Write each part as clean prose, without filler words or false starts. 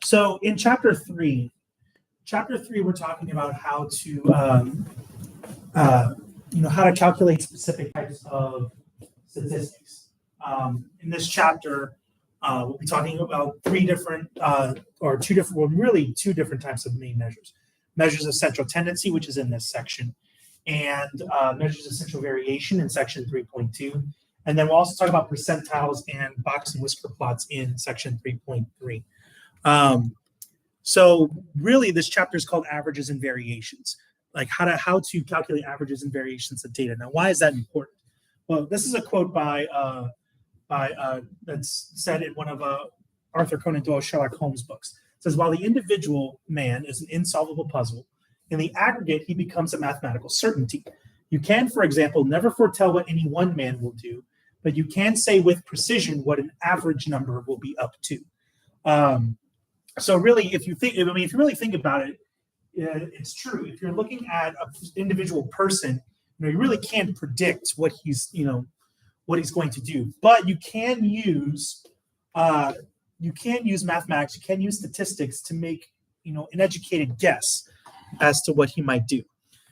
So in chapter three, we're talking about how to, how to calculate specific types of statistics. In this chapter, we'll be talking about two different types of main measures. Measures of central tendency, which is in this section, and measures of central variation in section 3.2. And then we'll also talk about percentiles and box and whisker plots in section 3.3. So really, this chapter is called averages and variations, like how to calculate averages and variations of data. Now, why is that important? Well, this is a quote by that's said in one of Arthur Conan Doyle's Sherlock Holmes books. It says, while the individual man is an insolvable puzzle, in the aggregate, he becomes a mathematical certainty. You can, for example, never foretell what any one man will do, but you can say with precision what an average number will be up to. So really, if you really think about it, it's true. If you're looking at an individual person, you really can't predict what he's going to do. But you can use mathematics, you can use statistics to make an educated guess as to what he might do.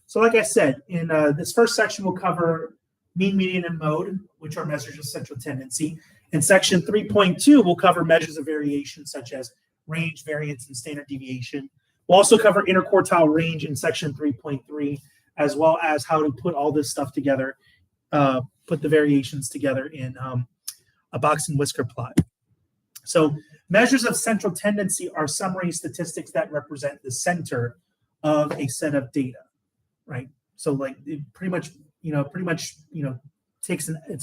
So like I said, in this first section, we'll cover mean, median, and mode, which are measures of central tendency. In section 3.2, we'll cover measures of variation, such as range, variance, and standard deviation. We'll also cover interquartile range in section 3.3, as well as how to put all this stuff together, put the variations together in a box and whisker plot. So measures of central tendency are summary statistics that represent the center of a set of data, right? So like it pretty much it's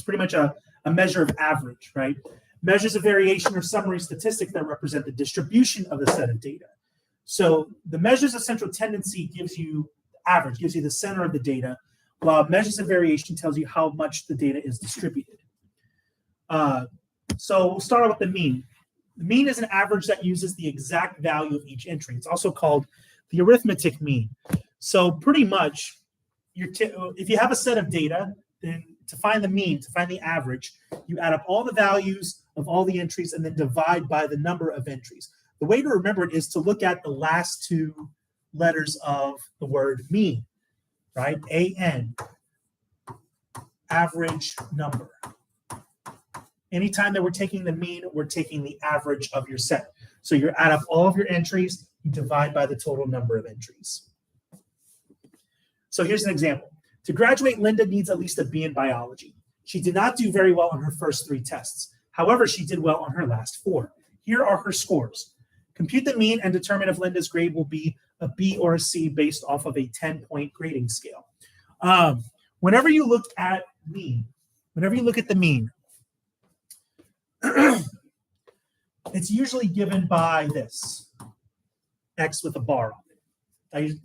pretty much a measure of average, right? Measures of variation are summary statistics that represent the distribution of the set of data. So the measures of central tendency gives you average, gives you the center of the data, while measures of variation tells you how much the data is distributed. So we'll start out with the mean. The mean is an average that uses the exact value of each entry. It's also called the arithmetic mean. So pretty much, if you have a set of data, then to find the mean, to find the average, you add up all the values of all the entries and then divide by the number of entries. The way to remember it is to look at the last two letters of the word mean, right? AN, average number. Anytime that we're taking the mean, we're taking the average of your set. So you add up all of your entries, you divide by the total number of entries. So here's an example. To graduate, Linda needs at least a B in biology. She did not do very well on her first 3 tests. However, she did well on her last 4. Here are her scores. Compute the mean and determine if Linda's grade will be a B or a C based off of a 10-point grading scale. Whenever you look at the mean, it's usually given by this, X with a bar on it.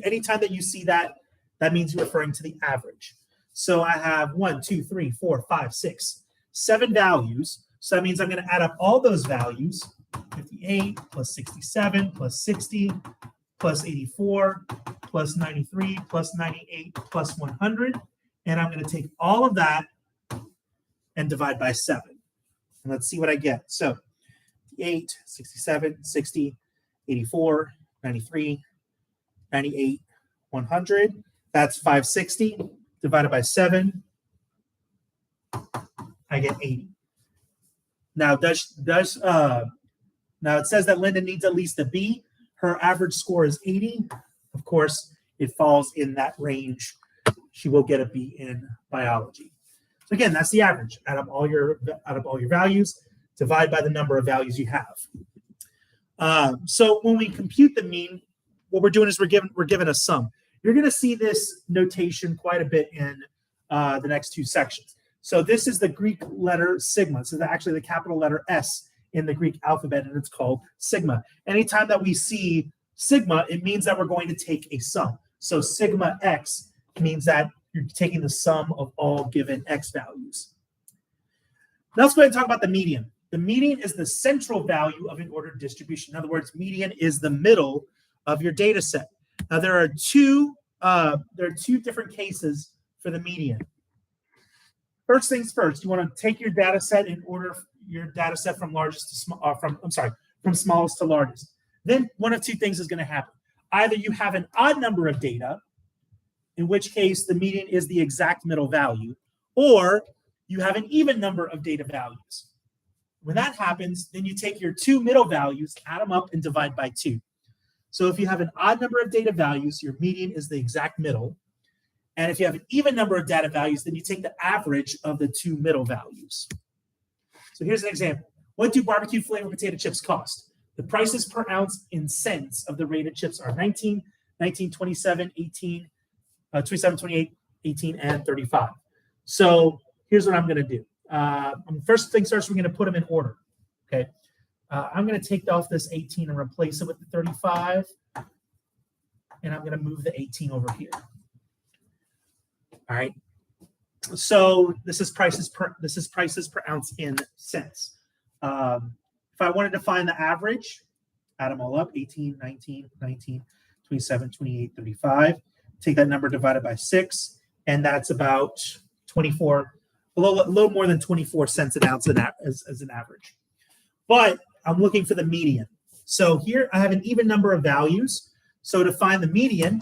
Anytime that you see that, that means you're referring to the average. So I have 1, 2, 3, 4, 5, 6, 7 values. So that means I'm going to add up all those values, 58 plus 67 plus 60 plus 84 plus 93 plus 98 plus 100. And I'm going to take all of that and divide by 7. And let's see what I get. So 8, 67, 60, 84, 93, 98, 100. That's 560 divided by 7. I get 80. Now, now it says that Linda needs at least a B. Her average score is 80. Of course, it falls in that range. She will get a B in biology. So again, that's the average. Add up all your values, divide by the number of values you have. So when we compute the mean, what we're doing is we're given a sum. You're going to see this notation quite a bit in the next 2 sections. So this is the Greek letter sigma. So actually the capital letter S in the Greek alphabet, and it's called sigma. Anytime that we see sigma, it means that we're going to take a sum. So sigma x means that you're taking the sum of all given x values. Now let's go ahead and talk about the median. The median is the central value of an ordered distribution. In other words, median is the middle of your data set. Now there are two different cases for the median. First things first, you want to take your data set and order your data set from largest to small, from from smallest to largest. Then one of two things is going to happen. Either you have an odd number of data, in which case the median is the exact middle value, or you have an even number of data values. When that happens, then you take your two middle values, add them up, and divide by 2. So if you have an odd number of data values, your median is the exact middle. And if you have an even number of data values, then you take the average of the two middle values. So here's an example. What do barbecue flavored potato chips cost? The prices per ounce in cents of the rated chips are 19, 19, 27, 18, 27, 28, 18, and 35. So here's what I'm going to do. First things first, we're going to put them in order. Okay. I'm going to take off this 18 and replace it with the 35. And I'm going to move the 18 over here. All right. So this is prices per ounce in cents. If I wanted to find the average, add them all up, 18, 19, 19, 27, 28, 35. Take that number divided by 6, and that's about 24, a little more than 24 cents an ounce as an average. But I'm looking for the median. So here I have an even number of values. So to find the median,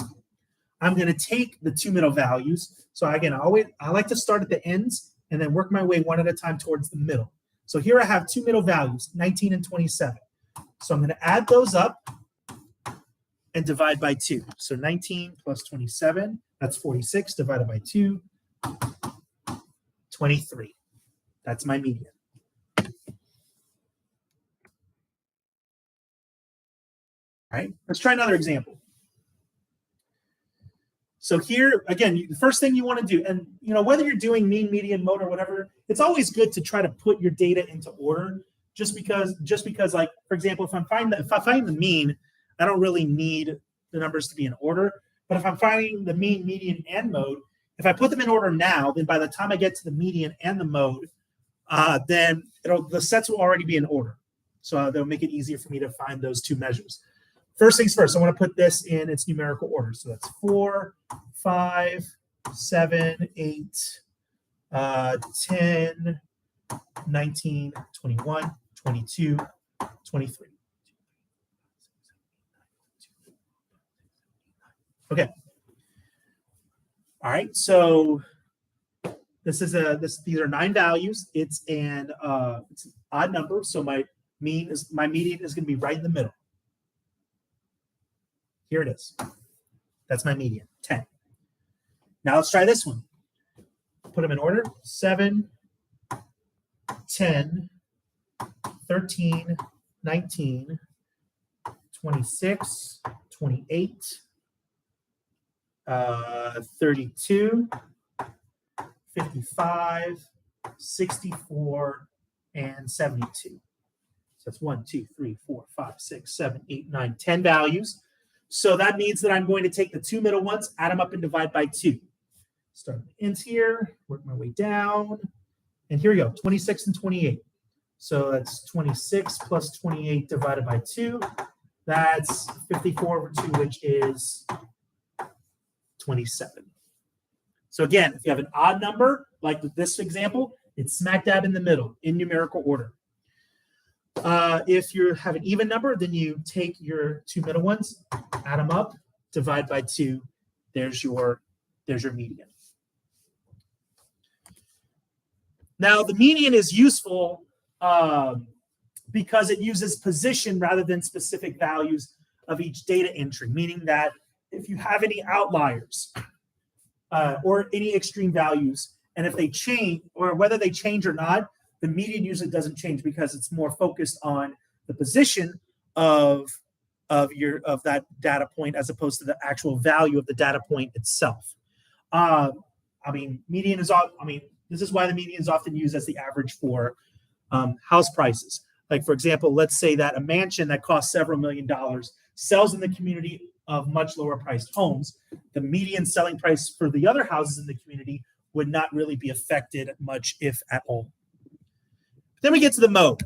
I'm going to take the two middle values. So again, I like to start at the ends and then work my way one at a time towards the middle. So here I have two middle values, 19 and 27. So I'm going to add those up and divide by 2. So 19 plus 27, that's 46, divided by 2, 23. That's my median. All right, let's try another example. So here, again, the first thing you want to do, and whether you're doing mean, median, mode, or whatever, it's always good to try to put your data into order. Just because, like, for example, if I find the mean, I don't really need the numbers to be in order. But if I'm finding the mean, median, and mode, if I put them in order now, then by the time I get to the median and the mode, then the sets will already be in order. So they'll make it easier for me to find those two measures. First things first, I want to put this in its numerical order. So that's 4, 5, 7, 8, 10, 19, 21, 22, 23. Okay. All right. So these are 9 values. It's an odd number. So my median is going to be right in the middle. Here it is. That's my median, 10. Now let's try this one. Put them in order. 7, 10, 13, 19, 26, 28, 32, 55, 64, and 72. So that's 1, 2, 3, 4, 5, 6, 7, 8, 9, 10 values. So that means that I'm going to take the two middle ones, add them up, and divide by 2. Start with the ends here, work my way down. And here we go, 26 and 28. So that's 26 plus 28 divided by 2. That's 54 over 2, which is 27. So again, if you have an odd number, like with this example, it's smack dab in the middle in numerical order. If you have an even number, then you take your two middle ones, add them up, divide by 2. There's your median. Now, the median is useful because it uses position rather than specific values of each data entry, meaning that if you have any outliers or any extreme values, and if they change, or whether they change or not, the median usually doesn't change because it's more focused on the position of that data point as opposed to the actual value of the data point itself. This is why the median is often used as the average for house prices. Like, for example, let's say that a mansion that costs several $1 million sells in the community of much lower priced homes. The median selling price for the other houses in the community would not really be affected much, if at all. Then we get to the mode.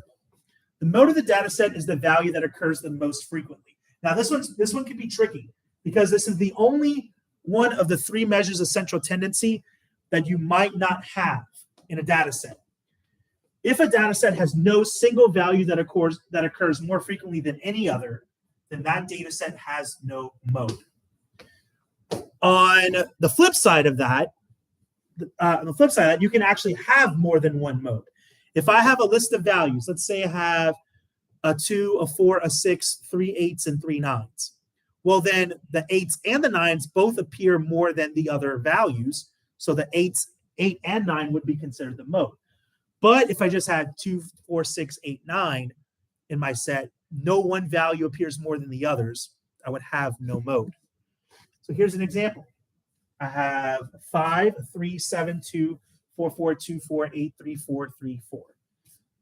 The mode of the data set is the value that occurs the most frequently. Now, this one can be tricky because this is the only one of the 3 measures of central tendency that you might not have in a data set. If a data set has no single value that occurs more frequently than any other, then that data set has no mode. On the flip side of that, you can actually have more than one mode. If I have a list of values, let's say I have a 2, a 4, a 6, 3 8s, and 3 9s. Well, then the 8s and the 9s both appear more than the other values. So the 8 and 9 would be considered the mode. But if I just had 2, 4, 6, 8, 9 in my set, no one value appears more than the others, I would have no mode. So here's an example. I have 5, 3, 7, 2, 4, 4, 2, 4, 8, 3, 4, 3, 4.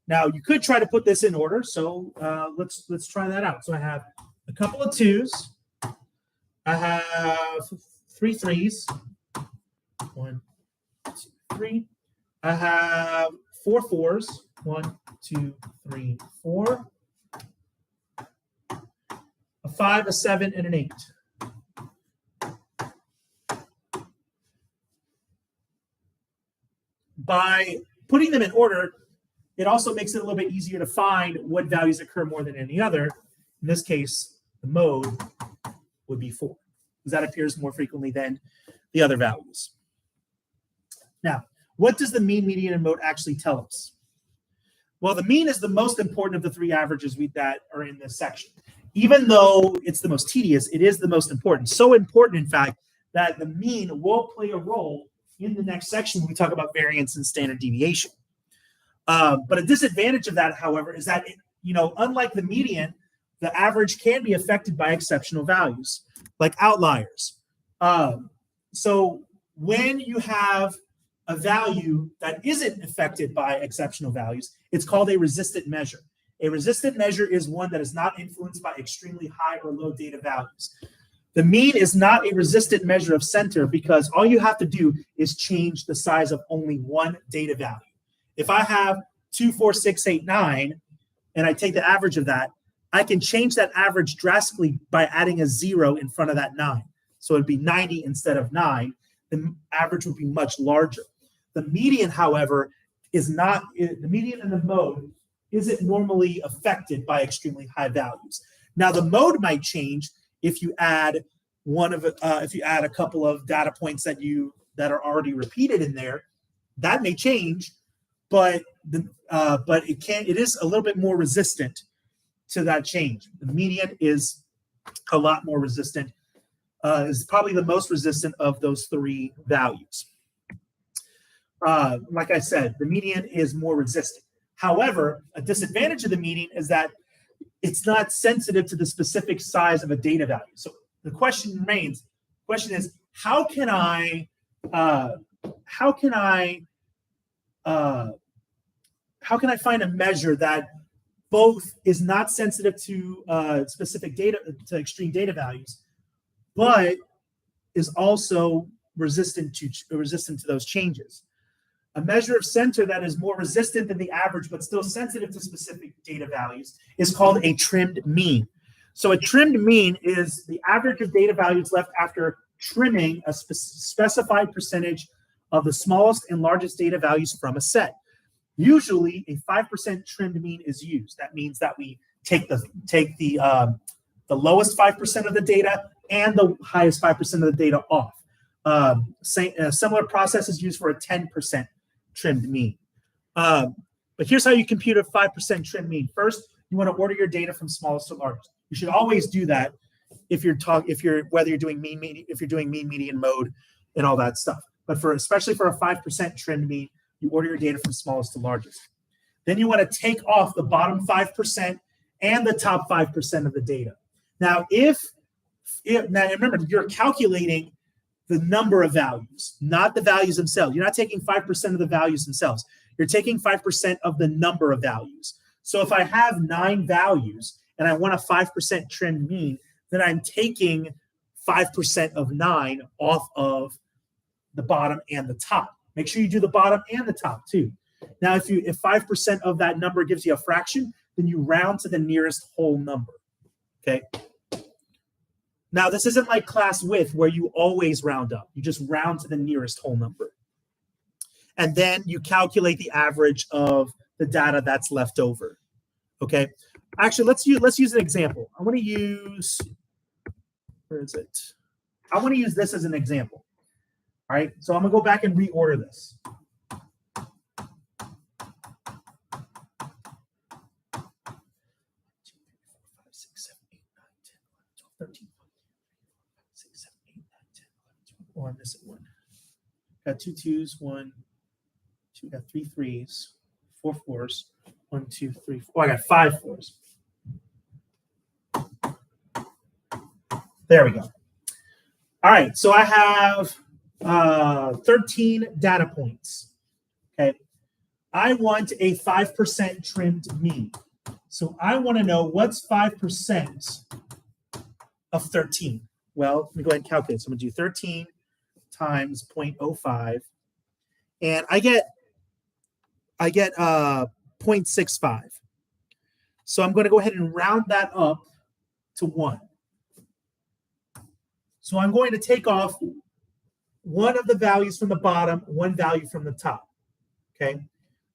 Now you could try to put this in order, so let's try that out. So I have a couple of 2s. I have 3 3s. 1, 2, 3. I have 4 4s. 1, 2, 3, 4. A 5, a 7, and an 8. By putting them in order, it also makes it a little bit easier to find what values occur more than any other. In this case, the mode would be 4, because that appears more frequently than the other values. Now, what does the mean, median, and mode actually tell us? Well, the mean is the most important of the 3 averages that are in this section. Even though it's the most tedious, it is the most important. So important, in fact, that the mean will play a role in the next section when we talk about variance and standard deviation. But a disadvantage of that, however, is that, unlike the median, the average can be affected by exceptional values, like outliers. So when you have a value that isn't affected by exceptional values, it's called a resistant measure. A resistant measure is one that is not influenced by extremely high or low data values. The mean is not a resistant measure of center because all you have to do is change the size of only one data value. If I have 2, 4, 6, 8, 9, and I take the average of that, I can change that average drastically by adding a 0 in front of that 9. So it'd be 90 instead of 9. The average would be much larger. The median, however, is not, the median and the mode isn't normally affected by extremely high values. Now, the mode might change if you add a couple of data points that are already repeated in there. That may change, but it is a little bit more resistant to that change. The median is a lot more resistant. Is probably the most resistant of those 3 values. Like I said, the median is more resistant. However, a disadvantage of the median is that it's not sensitive to the specific size of a data value. So the question remains, how can I find a measure that both is not sensitive to specific data, to extreme data values, but is also resistant to those changes? A measure of center that is more resistant than the average but still sensitive to specific data values is called a trimmed mean. So a trimmed mean is the average of data values left after trimming a specified percentage of the smallest and largest data values from a set. Usually a 5% trimmed mean is used. That means that we take the lowest 5% of the data and the highest 5% of the data off. Similar process is used for a 10% trimmed mean. But here's how you compute a 5% trimmed mean. First, you want to order your data from smallest to largest. You should always do that whether you're doing mean, median, mode, and all that stuff. But especially for a 5% trimmed mean, you order your data from smallest to largest. Then you want to take off the bottom 5% and the top 5% of the data. Now, now remember, you're calculating the number of values, not the values themselves. You're not taking 5% of the values themselves. You're taking 5% of the number of values. So if I have 9 values and I want a 5% trimmed mean, then I'm taking 5% of 9 off of the bottom and the top. Make sure you do the bottom and the top too. Now, if 5% of that number gives you a fraction, then you round to the nearest whole number. Okay. Now, this isn't like class width where you always round up. You just round to the nearest whole number. And then you calculate the average of the data that's left over. Okay. Actually, let's use an example. I want to use, where is it? I want to use this as an example. All right. So I'm gonna go back and reorder this. 13, 6, 7, 8, 9, 10, 11, 12. Oh, I'm missing one. Got 2 2s, 1, 2, got 3 3s, 4 4s, 1, 2, 3, 4. Oh, I got 5 4s. There we go. All right, so I have 13 data points. Okay, I want a 5% trimmed mean. So I want to know what's 5% of 13. Well, let me go ahead and calculate. So I'm going to do 13 times 0.05, and I get 0.65. So I'm going to go ahead and round that up to 1. So I'm going to take off one of the values from the bottom, one value from the top. Okay,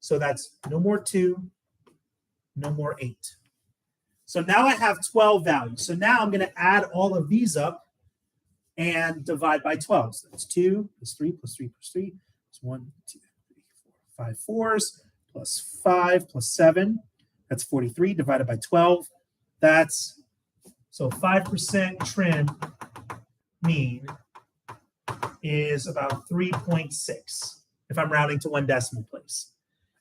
so that's no more 2, no more 8. So now I have 12 values. So now I'm going to add all of these up and divide by 12. So that's 2 plus 3 plus 3 plus 3. That's 1, 2, 3, 4, 5 4s plus 5 plus 7. That's 43 divided by 12. That's, so 5% trim mean is about 3.6 if I'm rounding to 1 decimal place,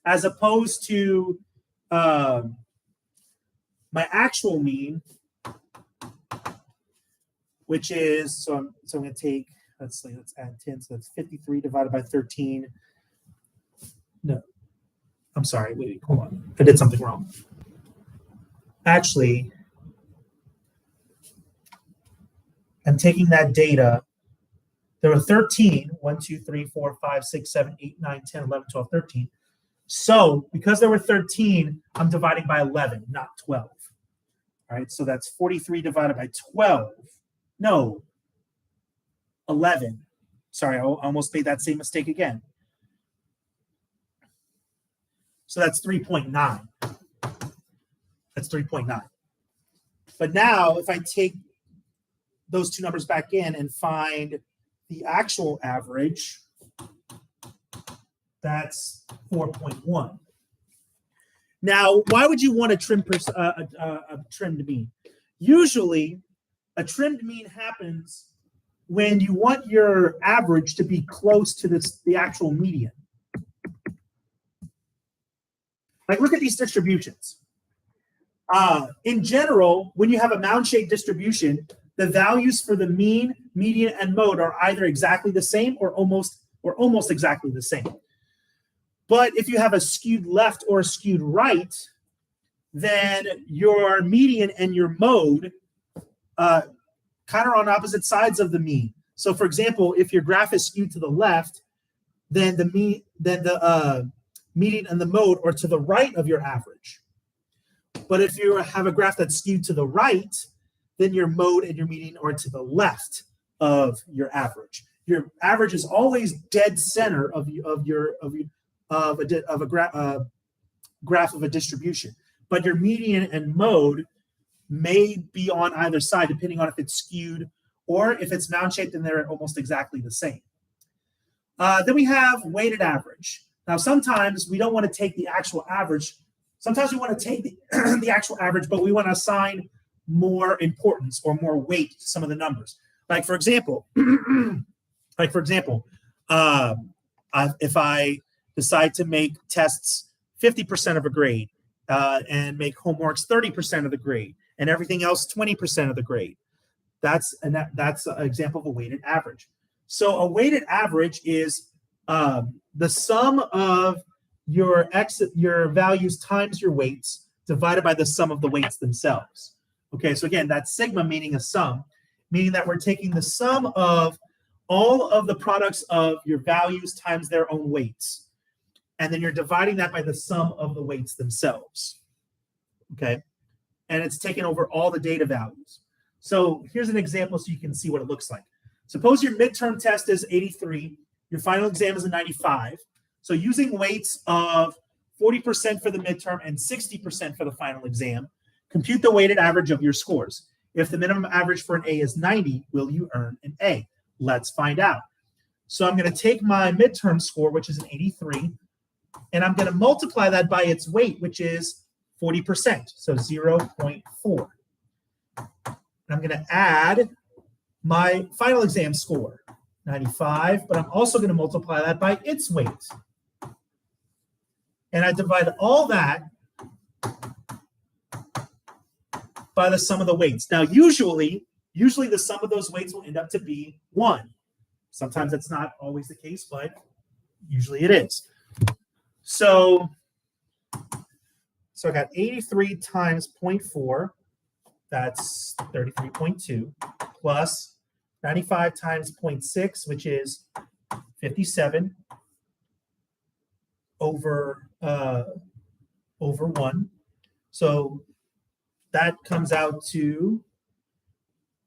as opposed to my actual mean, which is, so I'm going to take, let's add 10, so that's 53 divided by 13. No, I'm sorry, wait, hold on, I did something wrong. Actually, I'm taking that data. There were 13, 1, 2, 3, 4, 5, 6, 7, 8, 9, 10, 11, 12, 13. So because there were 13, I'm dividing by 11, not 12. All right, so that's 43 divided by 12. No, 11. Sorry, I almost made that same mistake again. So that's 3.9. That's 3.9. But now if I take those two numbers back in and find the actual average, that's 4.1. Now, why would you want a trimmed mean? Usually, a trimmed mean happens when you want your average to be close to the actual median. Like, look at these distributions. In general, when you have a mound-shaped distribution, the values for the mean, median, and mode are either exactly the same or almost exactly the same. But if you have a skewed left or a skewed right, then your median and your mode kind of are on opposite sides of the mean. So, for example, if your graph is skewed to the left, then the median and the mode are to the right of your average. But if you have a graph that's skewed to the right, then your mode and your median are to the left of your average. Your average is always dead center of a graph of a distribution, but your median and mode may be on either side depending on if it's skewed or if it's mound-shaped and they're almost exactly the same. Then we have weighted average. Now, sometimes we don't want to take the actual average. Sometimes we want to take the actual average, but we want to assign more importance or more weight to some of the numbers. Like for example, if I decide to make tests 50% of a grade and make homeworks 30% of the grade and everything else 20% of the grade, that's an example of a weighted average. So a weighted average is the sum of your values times your weights divided by the sum of the weights themselves. Okay, so again, that's sigma meaning a sum, meaning that we're taking the sum of all of the products of your values times their own weights. And then you're dividing that by the sum of the weights themselves. Okay, and it's taken over all the data values. So here's an example so you can see what it looks like. Suppose your midterm test is 83, your final exam is a 95. So using weights of 40% for the midterm, and 60% for the final exam. Compute the weighted average of your scores. If the minimum average for an A is 90, will you earn an A? Let's find out. So I'm going to take my midterm score, which is an 83, and I'm going to multiply that by its weight, which is 40%, so 0.4. I'm going to add my final exam score, 95, but I'm also going to multiply that by its weight. And I divide all that by the sum of the weights. Now, usually the sum of those weights will end up to be 1. Sometimes that's not always the case, but usually it is. So I got 83 times 0.4, that's 33.2, plus 95 times 0.6, which is 57 over 1. So that comes out to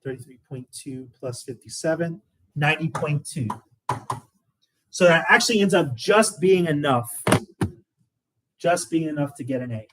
33.2 plus 57, 90.2. So that actually ends up just being enough to get an A.